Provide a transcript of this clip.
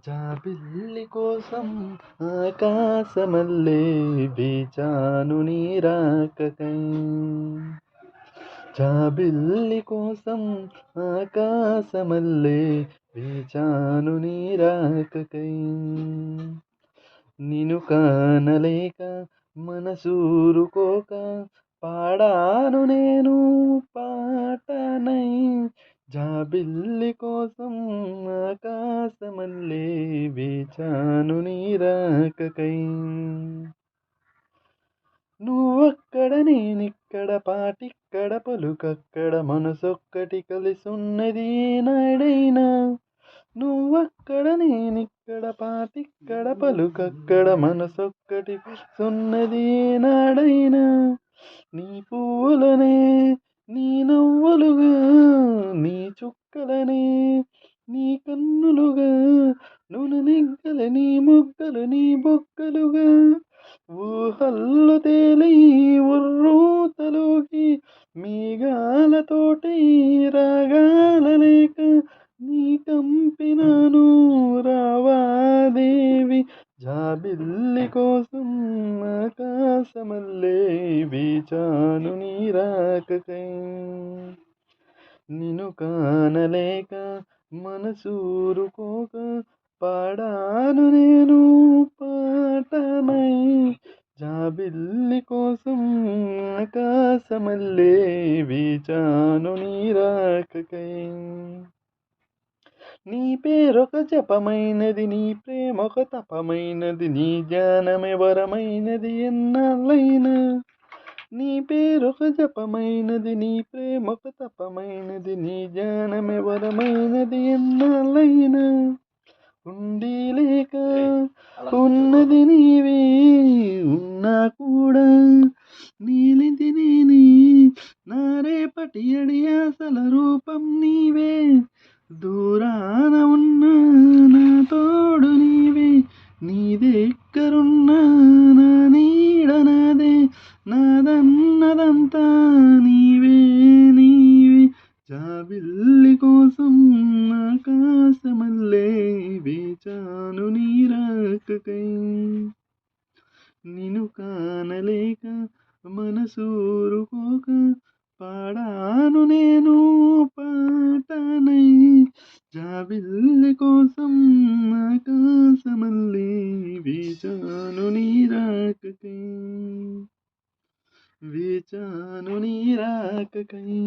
జాబిల్లి కోసం ఆకాశమల్లే వేచాను నీ రాకకై. జాబిల్లి కోసం ఆకాశమల్లే వేచాను నీ రాకకై. నిన్ను కానలేక మనసూరుకోక పాడాను నేను పాటనై. జాబిల్లి కోసం ఆకాశమల్లే వేచాను నీ రాకకై. నువ్వక్కడ నేనిక్కడ పాటిక్కడ పలుకక్కడ మనసొక్కటి కలిసున్నది నాడైనా. నువ్వక్కడ నేనిక్కడ పాటిక్కడ పలుకక్కడ మనసొక్కటి సున్నది నాడైనా. నీ పువ్వులనే నీ నవ్వులుగా నీ చుక్కలనే నీ కన్నులుగా నును నిగ్గల నీ ముగ్గలు నీ బొగ్గలుగా ఊహల్లో తేలి ఉర్రూతలోకి మేఘాలతోటి రాగాల లేక నీ కంపినాను రావాదేవి. జాబిల్లి కోసం ఆకాశమల్లే వేచాను నీ రాకకై. నిన్ను కానలేక మనసూరుకోక పాడాను నేను పాటనై. జాబిల్లి కోసం ఆకాశమల్లే వేచాను నీ రాకకై. నీ పేరొక జపమైనది నీ ప్రేమొక తపమైనది నీ ధ్యానమే వరమైనది ఎన్నాళ్ళైనా. నీ పేరొక జపమైనది నీ ప్రేమొక తపమైనది నీ ధ్యానమే వరమైనది ఎన్నాళ్ళైనా. ఉండి లేక ఉన్నది నీవే ఉన్నా కూడా నీలిది నేనే. నా రేపటి అడియాసల రూపం నీవే. దూరాన ఉన్నా నా తోడు నీవే. నీ దగ్గరున్నా నా నీడ నాదే. నాదన్నదంతా నీవే నీవే. జాబిల్లి కోసం ఆకాశమల్లే వేచాను నీ రాకకై. నిన్ను కానలేక మనసూరుకోక పాడాను నేను పాటనై. జాబిల్లి కోసం ఆకాశమల్లే వేచాను నీ రాకకై. వేచాను నీ రాకకై.